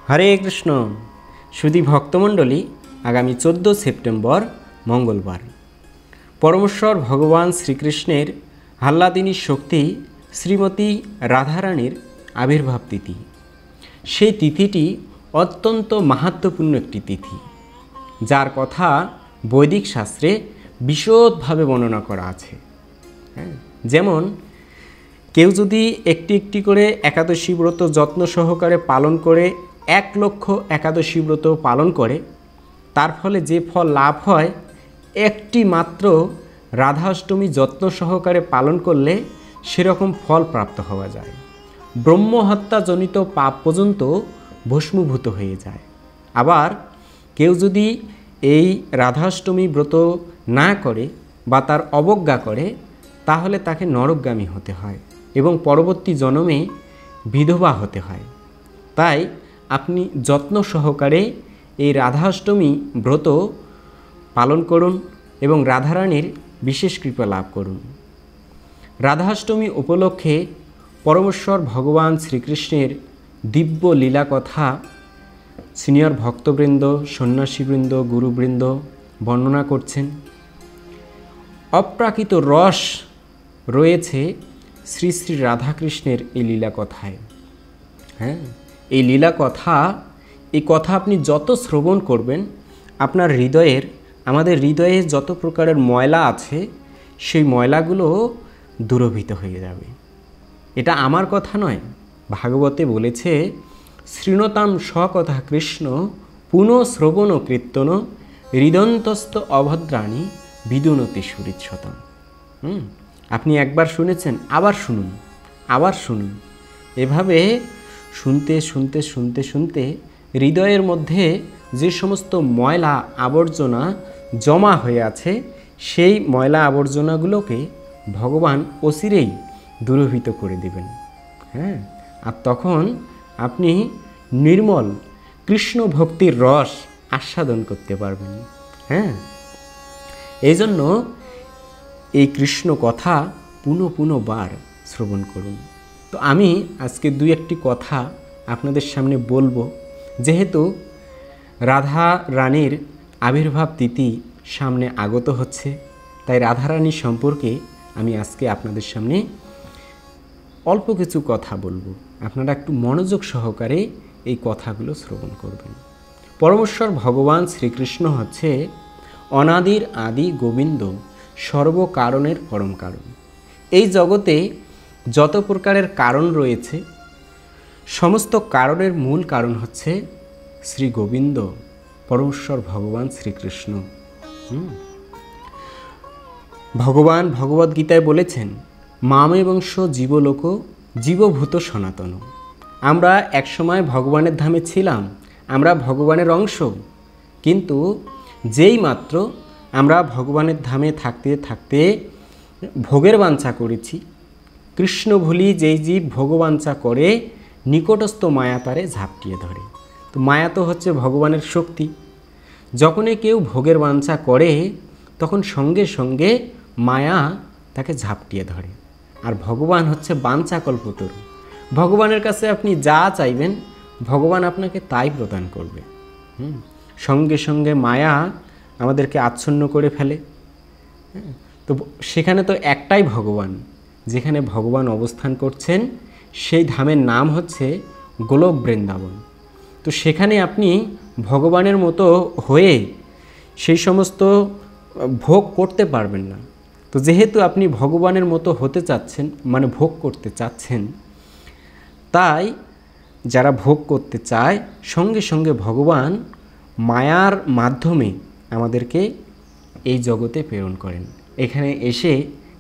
হরে কৃষ্ণ সুধী ভক্তমণ্ডলী, আগামী 14 সেপ্টেম্বর মঙ্গলবার পরমেশ্বর ভগবান শ্রীকৃষ্ণের আহ্লাদিনী শক্তি শ্রীমতী রাধারানীর আবির্ভাব তিথি। সেই তিথিটি অত্যন্ত মাহাত্ম্যপূর্ণ একটি তিথি, যার কথা বৈদিক শাস্ত্রে বিশদভাবে বর্ণনা করা আছে। যেমন কেউ যদি একটি একটি করে একাদশী ব্রত যত্ন সহকারে পালন করে 1 লক্ষ একাদশী ব্রত পালন করে, তার ফলে যে ফল লাভ হয়, একটি মাত্র রাধাষ্টমী যত্ন সহকারে পালন করলে সেরকম ফল প্রাপ্ত হওয়া যায়। ব্রহ্মহত্যাজনিত পাপ পর্যন্ত ভস্মীভূত হয়ে যায়। আবার কেউ যদি এই রাধাষ্টমী ব্রত না করে বা তার অবজ্ঞা করে, তাহলে তাকে নরকগামী হতে হয় এবং পরবর্তী জন্মে বিধবা হতে হয়। তাই আপনি যত্ন সহকারে এই রাধাষ্টমী ব্রত পালন করুন এবং রাধারানীর বিশেষ কৃপা লাভ করুন। রাধাষ্টমী উপলক্ষে পরমেশ্বর ভগবান শ্রীকৃষ্ণের দিব্য লীলা কথা সিনিয়র ভক্তবৃন্দ, সন্ন্যাসীবৃন্দ, গুরুবৃন্দ বর্ণনা করছেন। অপ্রাকৃত রস রয়েছে শ্রী শ্রী রাধাকৃষ্ণের এই লীলা কথায়। এই লীলা কথা, এই কথা আপনি যত শ্রবণ করবেন, আপনার হৃদয়ের, আমাদের হৃদয়ে যত প্রকারের ময়লা আছে, সেই ময়লাগুলো দূরভূত হয়ে যাবে। এটা আমার কথা নয়, ভাগবতে বলেছে, শৃণতাম স্বকথা কৃষ্ণ পুনঃ শ্রবণ কীর্তন হৃদন্তস্থ অভদ্রাণী বিদুনতি সুহৃৎসতাম। আপনি একবার শুনেছেন, আবার শুনুন, আবার শুনুন। এভাবে শুনতে শুনতে শুনতে শুনতে হৃদয়ের মধ্যে যে সমস্ত ময়লা আবর্জনা জমা হয়ে আছে, সেই ময়লা আবর্জনাগুলোকে ভগবান অচিরেই দূরীভূত করে দেবেন। আর তখন আপনি নির্মল কৃষ্ণ ভক্তির রস আস্বাদন করতে পারবেন। এই জন্য এই কৃষ্ণ কথা পুনঃ পুনঃবার শ্রবণ করুন। তো আমি আজকে 2-1টি কথা আপনাদের সামনে বলবো। যেহেতু রাধা রানীর আবির্ভাব তিথি সামনে আগত হচ্ছে, তাই রাধারানী সম্পর্কে আমি আজকে আপনাদের সামনে অল্প কিছু কথা বলবো। আপনারা একটু মনোযোগ সহকারে এই কথাগুলো শ্রবণ করবেন। পরমেশ্বর ভগবান শ্রীকৃষ্ণ হচ্ছে অনাদির আদি গোবিন্দ, সর্বকারণের পরম কারণ। এই জগতে যত প্রকারের কারণ রয়েছে, সমস্ত কারণের মূল কারণ হচ্ছে শ্রী গোবিন্দ, পরমেশ্বর ভগবান শ্রীকৃষ্ণ। ভগবান ভগবদ্গীতায় বলেছেন, মামে বংশ জীবলোক জীবভূত সনাতন। আমরা একসময় ভগবানের ধামে ছিলাম, আমরা ভগবানের অংশ, কিন্তু যেই মাত্র আমরা ভগবানের ধামে থাকতে থাকতে ভোগের বাঞ্ছা করেছি, কৃষ্ণ ভুলি যেই জীব ভোগবাঞ্ছা করে, নিকটস্থ মায়া তারে ঝাপটিয়ে ধরে। তো মায়া তো হচ্ছে ভগবানের শক্তি। যখনই কেউ ভোগের বাঞ্ছা করে, তখন সঙ্গে সঙ্গে মায়া তাকে ঝাপটিয়ে ধরে। আর ভগবান হচ্ছে বাঞ্ছা কল্পতরু। ভগবানের কাছে আপনি যা চাইবেন, ভগবান আপনাকে তাই প্রদান করবে। সঙ্গে সঙ্গে মায়া আমাদেরকে আচ্ছন্ন করে ফেলে। তো সেখানে তো একটাই ভগবান, যেখানে ভগবান অবস্থান করছেন, সেই ধামের নাম হচ্ছে গোলক বৃন্দাবন। তো সেখানে আপনি ভগবানের মতো হয়ে সেই সমস্ত ভোগ করতে পারবেন না। তো যেহেতু আপনি ভগবানের মতো হতে চাচ্ছেন, মানে ভোগ করতে চাচ্ছেন, তাই যারা ভোগ করতে চায়, সঙ্গে সঙ্গে ভগবান মায়ার মাধ্যমে আমাদেরকে এই জগতে প্রেরণ করেন। এখানে এসে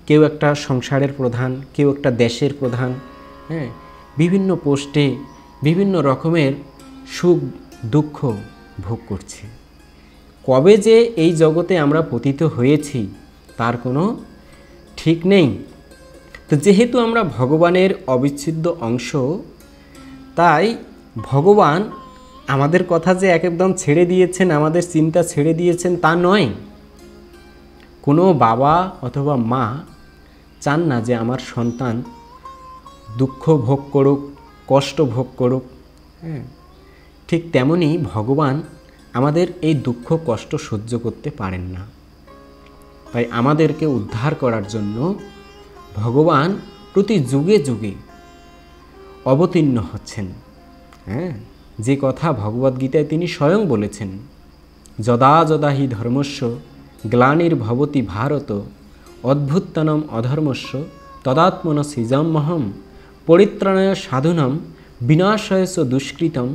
কেউ একটা সংসারের প্রধান, কেউ একটা দেশের প্রধান, বিভিন্ন পোস্টে বিভিন্ন রকমের সুখ দুঃখ ভোগ করছে। কবে যে এই জগতে আমরা পতিত হয়েছি তার কোনো ঠিক নেই। তো যেহেতু আমরা ভগবানের অবিচ্ছেদ্য অংশ, তাই ভগবান আমাদের কথা যে একদম ছেড়ে দিয়েছেন, আমাদের চিন্তা ছেড়ে দিয়েছেন, তা নয়। কোনো বাবা অথবা মা চান না যে আমার সন্তান দুঃখ ভোগ করুক, কষ্ট ভোগ করুক। ঠিক তেমনি ভগবান আমাদের এই দুঃখ কষ্ট সহ্য করতে পারেন না, তাই আমাদেরকে উদ্ধার করার জন্য ভগবান প্রতি যুগে যুগে অবতীর্ণ হচ্ছেন। হ্যাঁ, যে কথা ভগবদ্গীতায় তিনি স্বয়ং বলেছেন, যদা যদা হি ধর্মস্য গ্লানির্ভবতি ভারত অদ্ভুত্তনম অধর্মস্য তদাত্মন সৃজমহম পরিত্রাণায় সাধুনম বিনাশয়স দুষ্কৃতম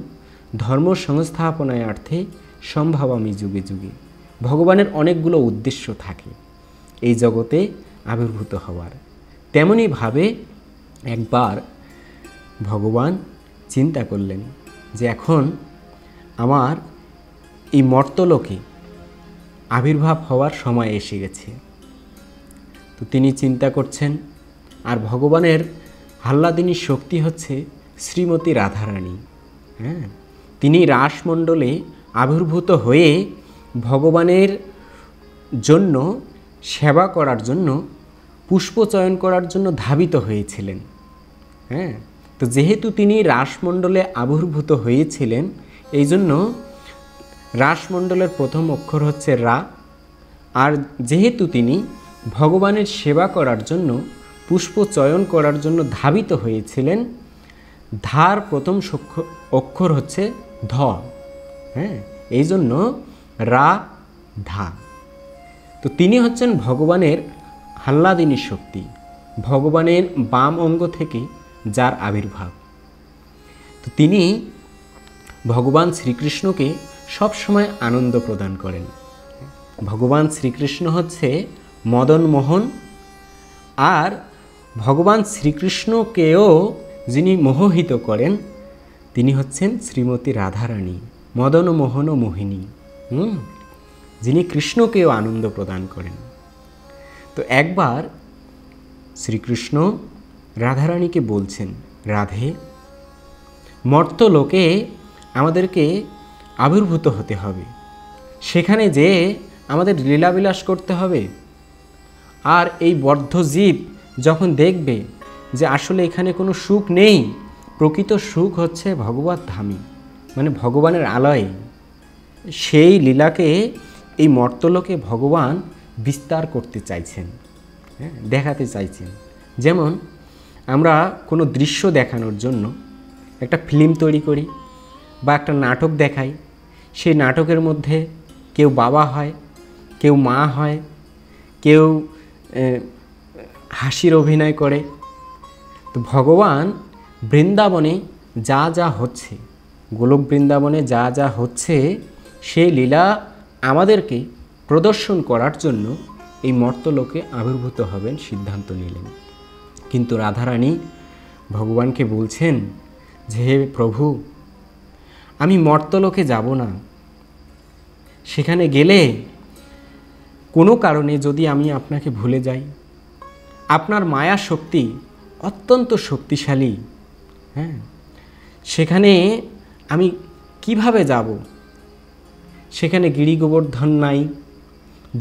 ধর্ম সংস্থাপনায়ার্থে সম্ভবামি যুগে যুগে। ভগবানের অনেকগুলো উদ্দেশ্য থাকে এই জগতে আবির্ভূত হওয়ার। তেমনিভাবে একবার ভগবান চিন্তা করলেন যে এখন আমার এই মর্তলোকে আবির্ভাব হওয়ার সময় এসে গেছে। তো তিনি চিন্তা করছেন, আর ভগবানের আহ্লাদিনী শক্তি হচ্ছে শ্রীমতী রাধারানী। হ্যাঁ, তিনি রাসমণ্ডলে আবির্ভূত হয়ে ভগবানের জন্য সেবা করার জন্য পুষ্প চয়ন করার জন্য ধাবিত হয়েছিলেন। হ্যাঁ, তো যেহেতু তিনি রাসমণ্ডলে আবির্ভূত হয়েছিলেন, এই জন্য রাসমণ্ডলের প্রথম অক্ষর হচ্ছে রা। আর যেহেতু তিনি ভগবানের সেবা করার জন্য পুষ্প চয়ন করার জন্য ধাবিত হয়েছিলেন, ধার প্রথম অক্ষর হচ্ছে ধ। হ্যাঁ, এই জন্য রা ধা। তো তিনি হচ্ছেন ভগবানের আহ্লাদিনী শক্তি, ভগবানের বাম অঙ্গ থেকে যার আবির্ভাব। তো তিনি ভগবান শ্রীকৃষ্ণকে সবসময় আনন্দ প্রদান করেন। ভগবান শ্রীকৃষ্ণ হচ্ছে মদন মোহন, আর ভগবান শ্রীকৃষ্ণকেও যিনি মোহিত করেন তিনি হচ্ছেন শ্রীমতী রাধারানী, মদন মোহন মোহিনী, যিনি কৃষ্ণকেও আনন্দ প্রদান করেন। তো একবার শ্রীকৃষ্ণ রাধারানীকে বলছেন, রাধে, মর্তলোকে আমাদেরকে আবির্ভূত হতে হবে, সেখানে যে আমাদের লীলাবিলাস করতে হবে। আর এই বদ্ধ জীব যখন দেখবে যে আসলে এখানে কোনো সুখ নেই, প্রকৃত সুখ হচ্ছে ভগবত ধামে, মানে ভগবানের আলয়ে, সেই লীলাকে এই মর্তলোকে ভগবান বিস্তার করতে চাইছেন, হ্যাঁ, দেখাতে চাইছেন। যেমন আমরা কোনো দৃশ্য দেখানোর জন্য একটা ফিল্ম তৈরি করি বা একটা নাটক দেখাই, সেই নাটকের মধ্যে কেউ বাবা হয়, কেউ মা হয়, কেউ হাসির অভিনয় করে। তো ভগবান বৃন্দাবনে যা যা হচ্ছে, গোলক বৃন্দাবনে যা যা হচ্ছে, সেই লীলা আমাদেরকে প্রদর্শন করার জন্য এই মর্তলোকে আবির্ভূত হবেন সিদ্ধান্ত নিলেন। কিন্তু রাধারানী ভগবানকে বলছেন যে, হে প্রভু, আমি মর্তলোকে যাব না। সেখানে গেলে কোনো কারণে যদি আমি আপনাকে ভুলে যাই, আপনার মায়া শক্তি অত্যন্ত শক্তিশালী, হ্যাঁ, সেখানে আমি কিভাবে যাব? সেখানে গিরি গোবর্ধন নাই,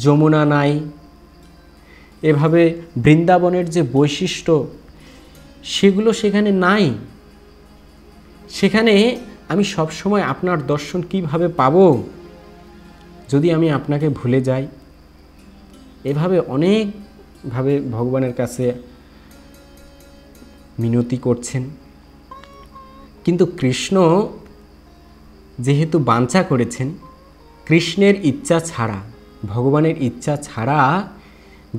যমুনা নাই, এভাবে বৃন্দাবনের যে বৈশিষ্ট্য সেগুলো সেখানে নাই। সেখানে আমি সবসময় আপনার দর্শন কিভাবে পাব যদি আমি আপনাকে ভুলে যাই? এভাবে অনেকভাবে ভগবানের কাছে মিনতি করছেন। কিন্তু কৃষ্ণ যেহেতু বাঞ্ছা করেছেন, কৃষ্ণের ইচ্ছা ছাড়া, ভগবানের ইচ্ছা ছাড়া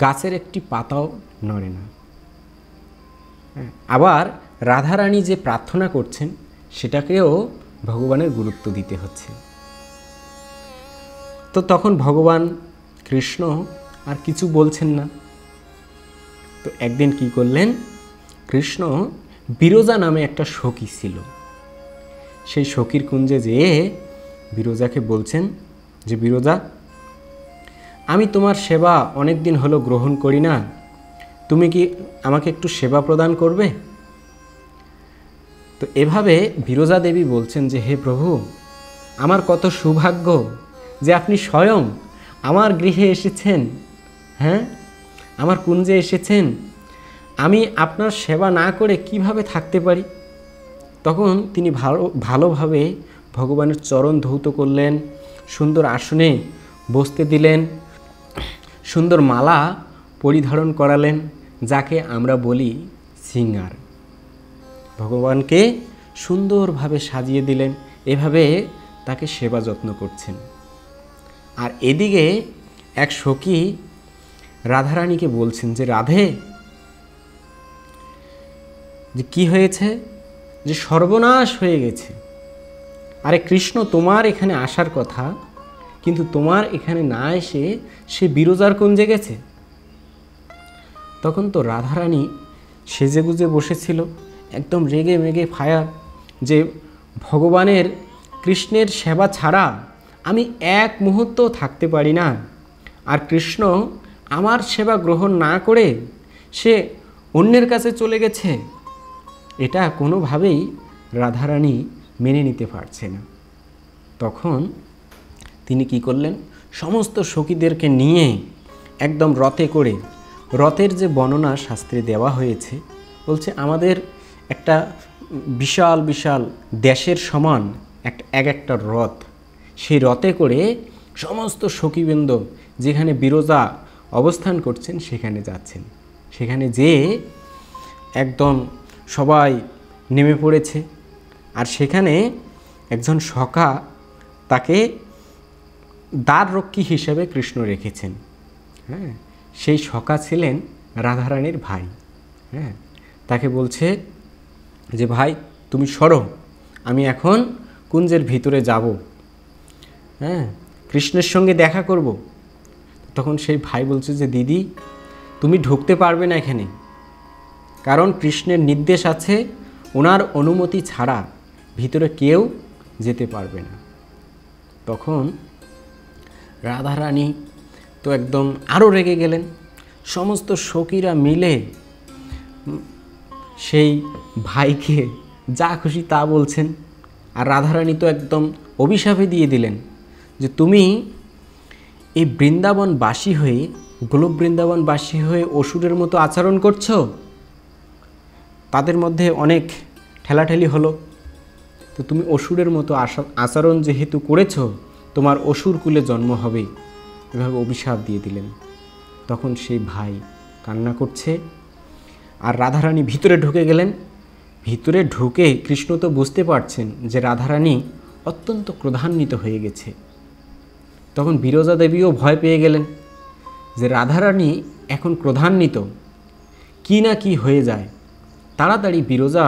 গাছের একটি পাতাও নড়ে না। আবার রাধারানী যে প্রার্থনা করছেন সেটাকেও ভগবানের গুরুত্ব দিতে হচ্ছে। তো তখন ভগবান কৃষ্ণ আর কিছু বলছেন না। তো একদিন কি করলেন, কৃষ্ণ বিরজা নামে একটা সখী ছিল, সেই সখীর কুঞ্জে যেয়ে বিরজাকে বলছেন যে, বিরজা, আমি তোমার সেবা অনেক দিন হলো গ্রহণ করি না, তুমি কি আমাকে একটু সেবা প্রদান করবে? তো এভাবে বিরজা দেবী বলছেন যে, হে প্রভু, আমার কত সৌভাগ্য যে আপনি স্বয়ং আমার গৃহে এসেছেন, হ্যাঁ, আমার কুঞ্জে এসেছেন। আমি আপনার সেবা না করে কিভাবে থাকতে পারি? তখন তিনি ভালোভাবে ভগবানের চরণ ধৌত করলেন, সুন্দর আসনে বসতে দিলেন, সুন্দর মালা পরিধারণ করালেন, যাকে আমরা বলি সিঙ্গার। ভগবানকে সুন্দরভাবে সাজিয়ে দিলেন, এভাবে তাকে সেবা যত্ন করছেন। আর এদিকে এক সখী রাধারানীকে বলছেন যে রাধে, যে কি হয়েছে, যে সর্বনাশ হয়ে গেছে। আরে কৃষ্ণ তোমার এখানে আসার কথা, কিন্তু তোমার এখানে না এসে সে বিরজার কুঞ্জে গেছে। তখন তো রাধারানী সেজেগুজে বসেছিল, একদম রেগে মেগে ফায়ার, যে ভগবানের কৃষ্ণের সেবা ছাড়া আমি এক মুহূর্ত থাকতে পারি না, আর কৃষ্ণ আমার সেবা গ্রহণ না করে সে অন্যের কাছে চলে গেছে। এটা কোনোভাবেই রাধারানী মেনে নিতে পারছে না। তখন তিনি কি করলেন, সমস্ত সখীদেরকে নিয়ে একদম রথে করে, রথের যে বর্ণনা শাস্ত্রে দেওয়া হয়েছে, বলছে আমাদের একটা বিশাল বিশাল দেশের সমান একটা রথ, সেই রথে করে সমস্ত সখীবৃন্দ যেখানে বিরজা অবস্থান করছেন সেখানে যাচ্ছেন। সেখানে যেয়ে একদম সবাই নেমে পড়েছে। আর সেখানে একজন সখা তাকে দ্বাররক্ষী হিসেবে কৃষ্ণ রেখেছেন। হ্যাঁ, সেই সখা ছিলেন রাধারানীর ভাই। হ্যাঁ, তাকে বলছে যে ভাই তুমি সরো, আমি এখন কুঞ্জের ভিতরে যাব, হ্যাঁ, কৃষ্ণের সঙ্গে দেখা করব। তখন সেই ভাই বলছে যে দিদি তুমি ঢুকতে পারবে না এখানে, কারণ কৃষ্ণের নির্দেশ আছে ওনার অনুমতি ছাড়া ভিতরে কেউ যেতে পারবে না। তখন রাধারানী তো একদম আরও রেগে গেলেন। সমস্ত সখীরা মিলে সেই ভাইকে যা খুশি তা বলছেন। আর রাধারানী তো একদম অভিশাপে দিয়ে দিলেন যে তুমি এই বৃন্দাবনবাসী হয়ে, গোলক বৃন্দাবনবাসী হয়ে অসুরের মতো আচরণ করছো। তাদের মধ্যে অনেক ঠেলাঠেলি হলো, তো তুমি অসুরের মতো আচরণ যেহেতু করেছো, তোমার অসুর কুলে জন্ম হবে, এভাবে অভিশাপ দিয়ে দিলেন। তখন সেই ভাই কান্না করছে, আর রাধারানী ভিতরে ঢুকে গেলেন। ভিতরে ঢুকে কৃষ্ণ তো বুঝতে পারছেন যে রাধারানী অত্যন্ত ক্রোধান্বিত হয়ে গেছে। তখন বিরজা দেবীও ভয় পেয়ে গেলেন যে রাধারানী এখন ক্রোধান্বিত, কি না কি হয়ে যায়। তাড়াতাড়ি বিরজা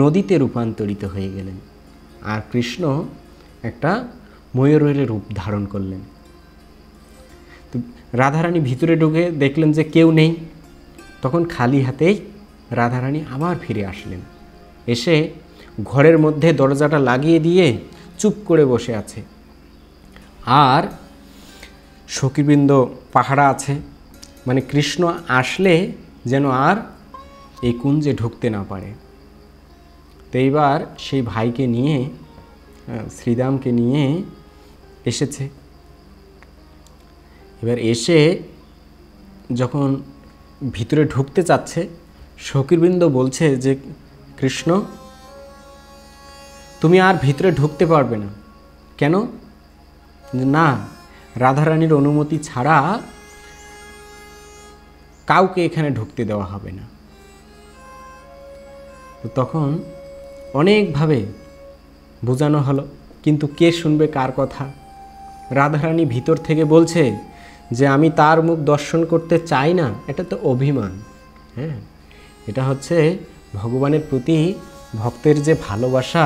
নদীতে রূপান্তরিত হয়ে গেলেন, আর কৃষ্ণ একটা ময়ূরের রূপ ধারণ করলেন। তো রাধারানী ভিতরে ঢুকে দেখলেন যে কেউ নেই। তখন খালি হাতেই রাধারানী আবার ফিরে আসলেন, এসে ঘরের মধ্যে দরজাটা লাগিয়ে দিয়ে চুপ করে বসে আছে। আর সখীবৃন্দ পাহারা আছে, মানে কৃষ্ণ আসলে যেন আর এই কুঞ্জে ঢুকতে না পারে। তো এইবার সেই ভাইকে নিয়ে, শ্রীদামকে নিয়ে এসেছে। এবার এসে যখন ভিতরে ঢুকতে চাচ্ছে, সখীবৃন্দ বলছে যে কৃষ্ণ তুমি আর ভিতরে ঢুকতে পারবে না। কেন? না, রাধারানীর অনুমতি ছাড়া কাউকে এখানে ঢুকতে দেওয়া হবে না। তখন অনেকভাবে বোঝানো হলো, কিন্তু কে শুনবে কার কথা? রাধারানী ভিতর থেকে বলছে যে আমি তার মুখ দর্শন করতে চাই না। এটা তো অভিমান। হ্যাঁ, এটা হচ্ছে ভগবানের প্রতি ভক্তের যে ভালোবাসা,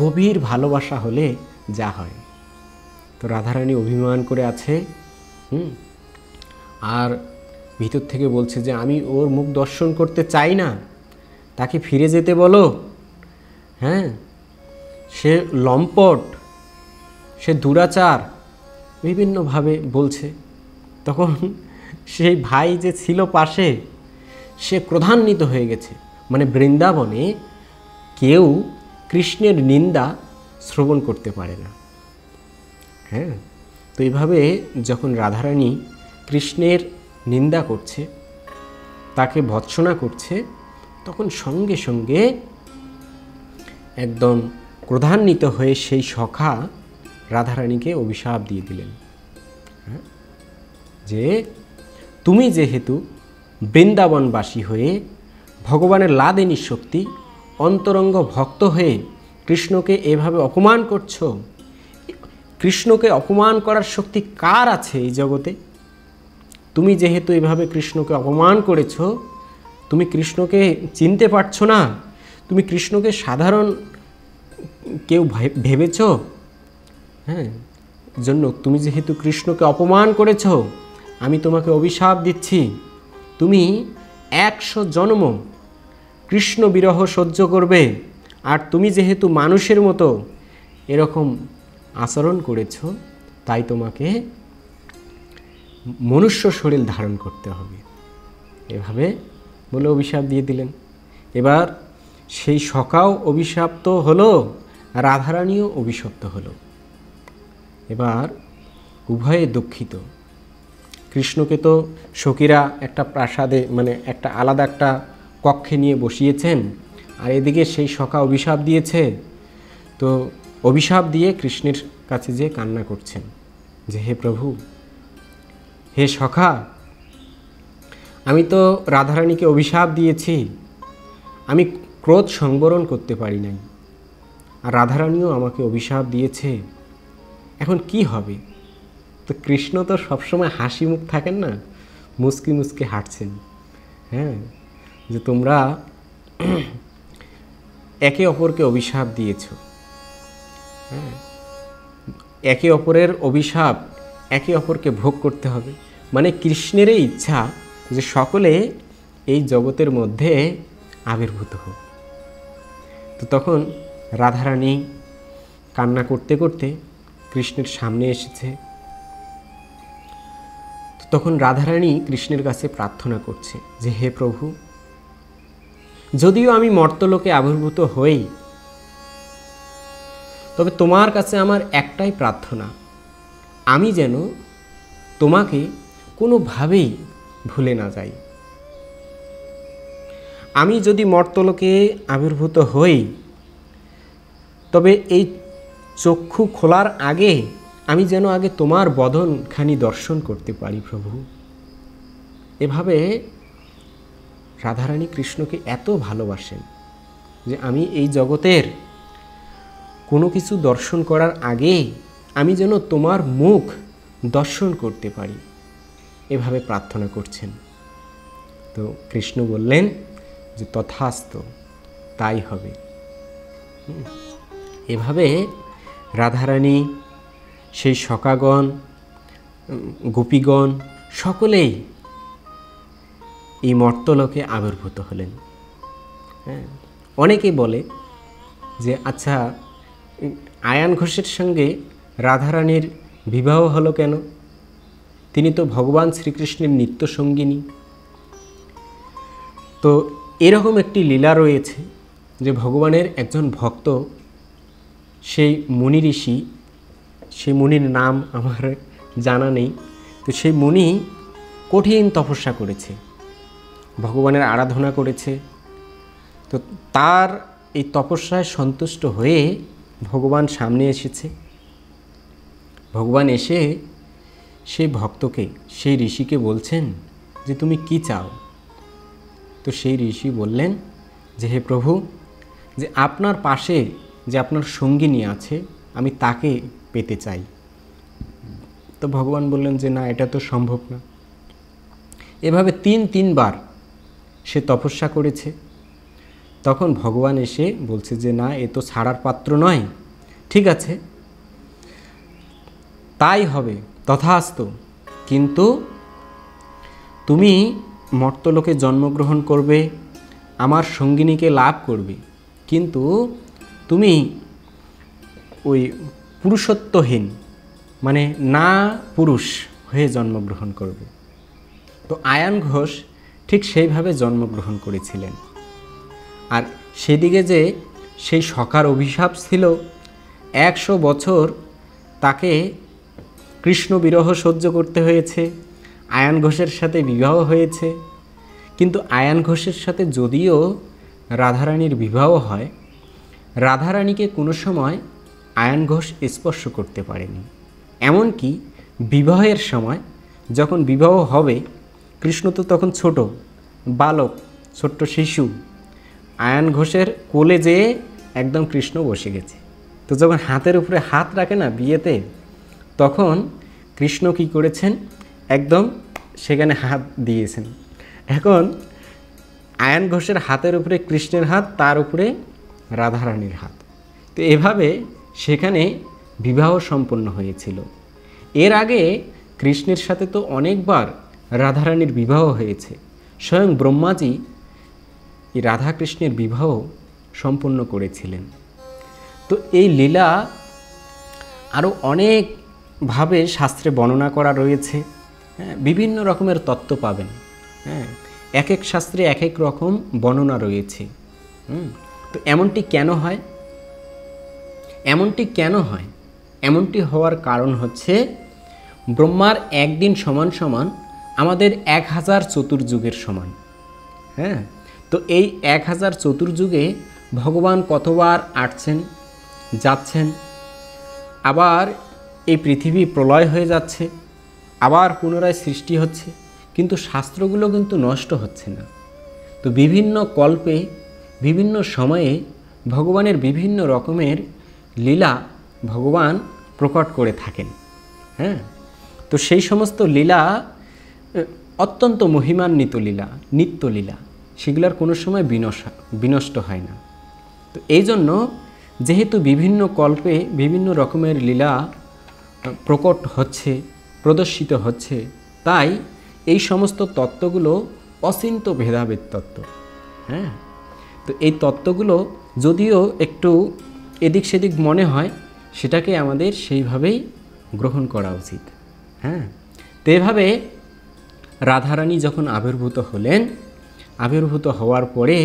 গভীর ভালোবাসা হলে যা হয়। তো রাধারানী অভিমান করে আছে, আর ভিতর থেকে বলছে যে আমি ওর মুখ দর্শন করতে চাই না, তাকে ফিরে যেতে বলো। হ্যাঁ, সে লম্পট, সে দুরাচার, বিভিন্নভাবে বলছে। তখন সেই ভাই যে ছিল পাশে, সে ক্রোধান্বিত হয়ে গেছে। মানে বৃন্দাবনে কেউ কৃষ্ণের নিন্দা শ্রবণ করতে পারে না। হ্যাঁ, তো এইভাবে যখন রাধারানী কৃষ্ণের নিন্দা করছে, তাকে ভৎসনা করছে, তখন সঙ্গে সঙ্গে একদম ক্রোধান্বিত হয়ে সেই সখা রাধারানীকে অভিশাপ দিয়ে দিলেন যে তুমি যেহেতু বৃন্দাবনবাসী হয়ে ভগবানের লাদেনী শক্তি অন্তরঙ্গ ভক্ত হয়ে কৃষ্ণকে এভাবে অপমান করছো, কৃষ্ণকে অপমান করার শক্তি কার আছে এই জগতে? তুমি যেহেতু এভাবে কৃষ্ণকে অপমান করেছো, তুমি কৃষ্ণকে চিনতে পারছো না, তুমি কৃষ্ণকে সাধারণ কেউ ভেবেছ, হ্যাঁ, জন্য তুমি যেহেতু কৃষ্ণকে অপমান করেছো, আমি তোমাকে অভিশাপ দিচ্ছি, তুমি 100 জন্ম কৃষ্ণ বিরহ সহ্য করবে। আর তুমি যেহেতু মানুষের মতো এরকম আচরণ করেছো, তাই তোমাকে মনুষ্য শরীর ধারণ করতে হবে, এভাবে বলে অভিশাপ দিয়ে দিলেন। এবার সেই সখাও অভিশপ্ত হলো, রাধারানীও অভিশপ্ত হলো। এবার উভয়ে দুঃখিত। কৃষ্ণকে তো সখীরা একটা প্রাসাদে, মানে একটা আলাদা একটা কক্ষে নিয়ে বসিয়েছেন, আর এদিকে সেই সখা অভিশাপ দিয়েছে। তো অভিশাপ দিয়ে কৃষ্ণের কাছে যে কান্না করছেন যে হে প্রভু, হে সখা, আমি তো রাধারানীকে অভিশাপ দিয়েছি, আমি ক্রোধ সংবরণ করতে পারি নাই, আর রাধারানীও আমাকে অভিশাপ দিয়েছে, এখন কি হবে? তো কৃষ্ণ তো সবসময় হাসি মুখ থাকেন না, মুচকি মুচকি হাঁটছেন, হ্যাঁ, যে তোমরা একে অপরকে অভিশাপ দিয়েছ, হ্যাঁ, একে অপরের অভিশাপ একে অপরকে ভোগ করতে হবে। মানে কৃষ্ণেরই ইচ্ছা যে সকলে এই জগতের মধ্যে আবির্ভূত হোক। তো তখন রাধারানী কান্না করতে করতে কৃষ্ণের সামনে এসেছে। তখন রাধারানী কৃষ্ণের কাছে প্রার্থনা করছে যে হে প্রভু, যদিও আমি মর্তলোকে আবির্ভূত হই, তবে তোমার কাছে আমার একটাই প্রার্থনা, আমি যেন তোমাকে কোনোভাবেই ভুলে না যাই। আমি যদি মর্তলোকে আবির্ভূত হই, তবে এই চক্ষু খোলার আগে আমি যেন আগে তোমার বদনখানি দর্শন করতে পারি প্রভু। এভাবে রাধারানী কৃষ্ণকে এত ভালোবাসেন যে আমি এই জগতের কোনো কিছু দর্শন করার আগে আমি যেন তোমার মুখ দর্শন করতে পারি, এভাবে প্রার্থনা করছেন। তো কৃষ্ণ বললেন যে তথাস্তু, তাই হবে। এভাবে রাধারানী, সেই সখাগণ, গোপীগণ সকলেই এই মর্তলোকে আবির্ভূত হলেন। হ্যাঁ, অনেকেই বলে যে আচ্ছা, আয়ান ঘোষের সঙ্গে রাধারানীর বিবাহ হলো কেন? তিনি তো ভগবান শ্রীকৃষ্ণের নিত্য সঙ্গিনী। তো এরকম একটি লীলা রয়েছে যে ভগবানের একজন ভক্ত, সেই মুনি ঋষি, সেই মুনির নাম আমার জানা নেই, তো সেই মুনি কঠিন তপস্যা করেছে, ভগবানের আরাধনা করেছে। তো তার এই তপস্যায় সন্তুষ্ট হয়ে ভগবান সামনে এসেছে। ভগবান এসে সেই ভক্তকে, সেই ঋষিকে বলছেন যে তুমি কি চাও? তো সেই ঋষি বললেন যে হে প্রভু, যে আপনার পাশে যে আপনার সঙ্গিনী আছে, আমি তাকে পেতে চাই। তো ভগবান বললেন যে না, এটা তো সম্ভব না। এভাবে তিনবার সে তপস্যা করেছে। তখন ভগবান এসে বলছে যে না, এ তো ছাড়ার পাত্র নয়, ঠিক আছে, তাই হবে, তথাস্তু, কিন্তু তুমি মর্তলোকে জন্মগ্রহণ করবে, আমার সঙ্গিনীকে লাভ করবে, কিন্তু তুমি ওই পুরুষত্বহীন, মানে না পুরুষ হয়ে জন্মগ্রহণ করবে। তো আয়ান ঘোষ ঠিক সেইভাবে জন্মগ্রহণ করেছিলেন। আর সেদিকে যে সেই সখার অভিশাপ ছিল, 100 বছর তাকে কৃষ্ণ বিরহ সহ্য করতে হয়েছে, আয়ান ঘোষের সাথে বিবাহ হয়েছে। কিন্তু আয়ান ঘোষের সাথে যদিও রাধারানীর বিবাহ হয়, রাধারানীকে কোনো সময় আয়ান ঘোষ স্পর্শ করতে পারেনি। এমনকি বিবাহের সময় যখন বিবাহ হবে, কৃষ্ণ তো তখন ছোট বালক, ছোট্ট শিশু, আয়ান ঘোষের কোলে যেয়ে একদম কৃষ্ণ বসে গেছে। তো যখন হাতের উপরে হাত রাখে না বিয়েতে, তখন কৃষ্ণ কি করেছেন, একদম সেখানে হাত দিয়েছেন। এখন আয়ান ঘোষের হাতের উপরে কৃষ্ণের হাত, তার উপরে রাধারানীর হাত। তো এভাবে সেখানে বিবাহ সম্পন্ন হয়েছিল। এর আগে কৃষ্ণের সাথে তো অনেকবার রাধারানীর বিবাহ হয়েছে। স্বয়ং ব্রহ্মাজি এই রাধাকৃষ্ণের বিবাহ সম্পন্ন করেছিলেন। তো এই লীলা আরও অনেকভাবে শাস্ত্রে বর্ণনা করা রয়েছে। হ্যাঁ, বিভিন্ন রকমের তত্ত্ব পাবেন। হ্যাঁ, এক এক শাস্ত্রে এক এক রকম বর্ণনা রয়েছে। তো এমনটি কেন হয়? এমনটি হওয়ার কারণ হচ্ছে, ব্রহ্মার একদিন সমান সমান আমাদের 1000 চতুর্যুগের সমান। হ্যাঁ, তো এই 1000 চতুর্যুগে ভগবান কতবার আসছেন যাচ্ছেন, আবার এই পৃথিবী প্রলয় হয়ে যাচ্ছে, আবার পুনরায় সৃষ্টি হচ্ছে, কিন্তু শাস্ত্রগুলো কিন্তু নষ্ট হচ্ছে না। তো বিভিন্ন কল্পে বিভিন্ন সময়ে ভগবানের বিভিন্ন রকমের লীলা ভগবান প্রকট করে থাকেন। হ্যাঁ, তো সেই সমস্ত লীলা অত্যন্ত মহিমান্বিত লীলা, নিত্যলীলা, সেগুলোর কোনো সময় বিনষ্ট হয় না। তো এই জন্য যেহেতু বিভিন্ন কল্পে বিভিন্ন রকমের লীলা প্রকট হচ্ছে, প্রদর্শিত হচ্ছে, তাই এই সমস্ত তত্ত্বগুলো অচিন্ত ভেদাভেদ তত্ত্ব। হ্যাঁ, তো এই তত্ত্বগুলো যদিও একটু এদিক সেদিক মনে হয়, সেটাকে আমাদের সেইভাবেই গ্রহণ করা উচিত। হ্যাঁ, তো এভাবে রাধারানী যখন আবির্ভূত হলেন, আবির্ভূত হওয়ার পরে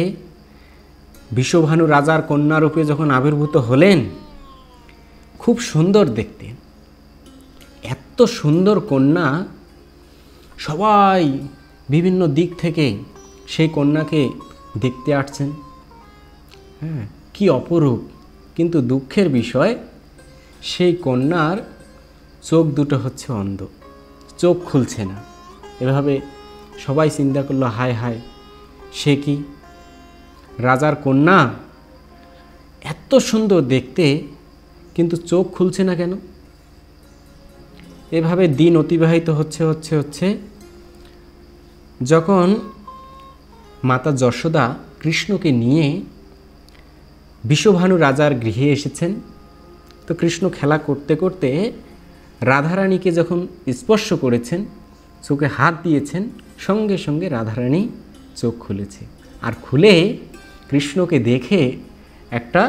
বিষভানু রাজার কন্যারূপে যখন আবির্ভূত হলেন, খুব সুন্দর দেখতে। এত সুন্দর কন্যা, সবাই বিভিন্ন দিক থেকে সেই কন্যাকে দেখতে আসছেন। হ্যাঁ, কি অপরূপ! কিন্তু দুঃখের বিষয়, সেই কন্যার চোখ দুটো হচ্ছে অন্ধ, চোখ খুলছে না। এভাবে সবাই চিন্তা করলো, হায় হায়, সে কি রাজার কন্যা, এত সুন্দর দেখতে, কিন্তু চোখ খুলছে না কেন? এভাবে দিন অতিবাহিত হচ্ছে। যখন মাতা যশোদা কৃষ্ণকে নিয়ে বিষভানু রাজার গৃহে এসেছেন, তো কৃষ্ণ খেলা করতে করতে রাধারানীকে যখন স্পর্শ করেছেন, চোখে হাত দিয়েছেন, সঙ্গে সঙ্গে রাধারানী চোখ খুলেছে। আর খুলে কৃষ্ণকে দেখে একটা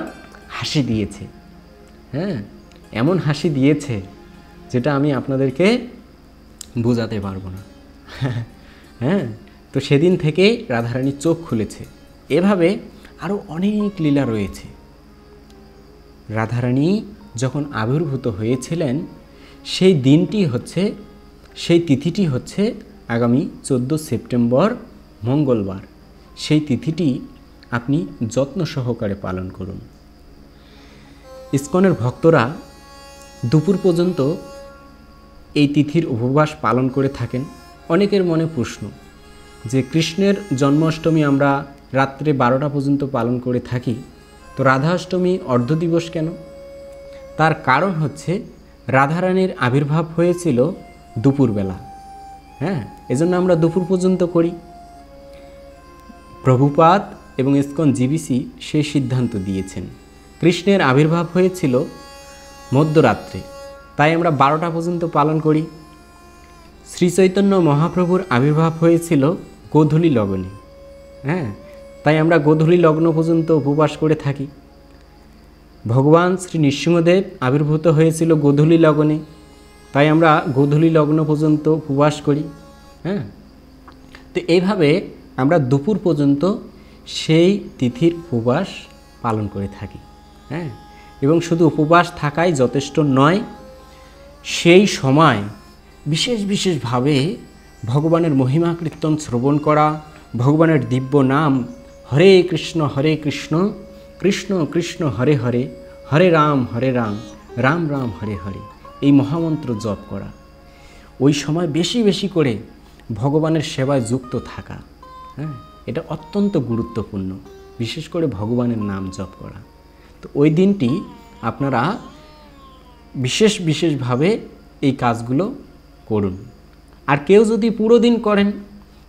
হাসি দিয়েছে। হ্যাঁ, এমন হাসি দিয়েছে যেটা আমি আপনাদেরকে বোঝাতে পারবো না। হ্যাঁ, তো সেদিন থেকে রাধারানী চোখ খুলেছে। এভাবে আরও অনেক লীলা রয়েছে। রাধারানী যখন আবির্ভূত হয়েছিলেন, সেই দিনটি হচ্ছে, সেই তিথিটি হচ্ছে আগামী 14 সেপ্টেম্বর মঙ্গলবার। সেই তিথিটি আপনি যত্ন সহকারে পালন করুন। ইসকনের ভক্তরা দুপুর পর্যন্ত এই তিথির উপবাস পালন করে থাকেন। অনেকের মনে প্রশ্ন যে কৃষ্ণের জন্মাষ্টমী আমরা রাত্রে 12টা পর্যন্ত পালন করে থাকি, তো রাধাষ্টমী অর্ধ দিবস কেন? তার কারণ হচ্ছে রাধারানীর আবির্ভাব হয়েছিল দুপুরবেলা। হ্যাঁ, এজন্য আমরা দুপুর পর্যন্ত করি। প্রভুপাদ এবং ইসকন জিবিসি সেই সিদ্ধান্ত দিয়েছেন। কৃষ্ণের আবির্ভাব হয়েছিল মধ্যরাত্রে, তাই আমরা 12টা পর্যন্ত পালন করি। শ্রী চৈতন্য মহাপ্রভুর আবির্ভাব হয়েছিল গোধূলি লগ্নে। হ্যাঁ, তাই আমরা গোধূলি লগ্ন পর্যন্ত উপবাস করে থাকি। ভগবান শ্রী নৃসিংহদেব আবির্ভূত হয়েছিল গোধূলি লগ্নে, তাই আমরা গোধূলি লগ্ন পর্যন্ত উপবাস করি। হ্যাঁ, তো এইভাবে আমরা দুপুর পর্যন্ত সেই তিথির উপবাস পালন করে থাকি। হ্যাঁ, এবং শুধু উপবাস থাকাই যথেষ্ট নয়, সেই সময় বিশেষভাবে ভগবানের মহিমা কীর্তন শ্রবণ করা, ভগবানের দিব্য নাম হরে কৃষ্ণ কৃষ্ণ কৃষ্ণ হরে হরে, হরে রাম রাম রাম হরে হরে, এই মহামন্ত্র জপ করা। ওই সময় বেশি বেশি করে ভগবানের সেবায় যুক্ত থাকা, হ্যাঁ, এটা অত্যন্ত গুরুত্বপূর্ণ, বিশেষ করে ভগবানের নাম জপ করা। তো ওই দিনটি আপনারা বিশেষভাবে এই কাজগুলো করুন। আর কেউ যদি পুরো দিন করেন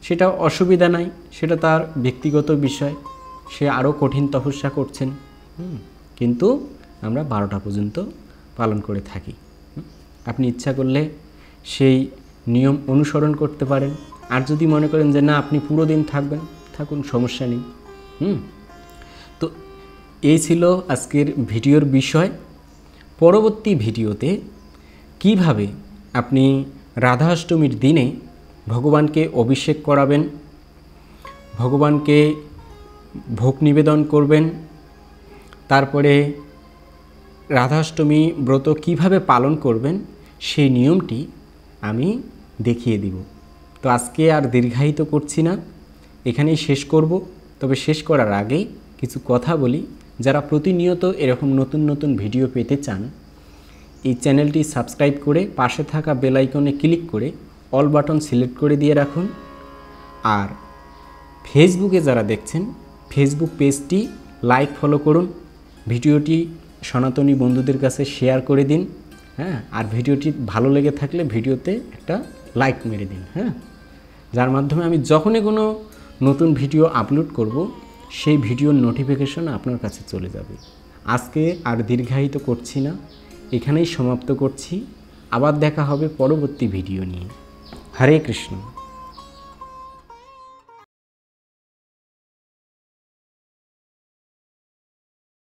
সেটা অসুবিধা নাই, সেটা তার ব্যক্তিগত বিষয়, সে আরও কঠিন তপস্যা করছেন। কিন্তু আমরা 12টা পর্যন্ত পালন করে থাকি। আপনি ইচ্ছা করলে সেই নিয়ম অনুসরণ করতে পারেন। আর যদি মনে করেন যে না আপনি পুরো দিন থাকবেন, থাকুন, সমস্যা নেই। তো এই ছিল আজকের ভিডিওর বিষয়। পরবর্তী ভিডিওতে কিভাবে আপনি রাধাষ্টমীর দিনে ভগবানকে অভিষেক করাবেন, ভগবানকে ভোগ নিবেদন করবেন, তারপরে রাধাষ্টমী ব্রত কিভাবে পালন করবেন সেই নিয়মটি আমি দেখিয়ে দিব। তো আজকে আর দীর্ঘায়িত করছি না, এখানেই শেষ করব। তবে শেষ করার আগে কিছু কথা বলি। যারা প্রতিনিয়ত এরকম নতুন নতুন ভিডিও পেতে চান, এই চ্যানেলটি সাবস্ক্রাইব করে পাশে থাকা বেল আইকনে ক্লিক করে অল বাটন সিলেক্ট করে দিয়ে রাখুন। আর ফেসবুকে যারা দেখছেন, ফেসবুক পেজটি লাইক ফলো করুন, ভিডিওটি সনাতনী বন্ধুদের কাছে শেয়ার করে দিন, হ্যাঁ। আর ভিডিওটি ভালো লেগে থাকলে ভিডিওতে একটা লাইক মেরে দিন, হ্যাঁ, যার মাধ্যমে আমি যখনই কোনো নতুন ভিডিও আপলোড করব সেই ভিডিওর নোটিফিকেশন আপনার কাছে চলে যাবে। আজকে আর দীর্ঘায়িত করছি না, এখানেই সমাপ্ত করছি। আবার দেখা হবে পরবর্তী ভিডিও নিয়ে। হরে কৃষ্ণ।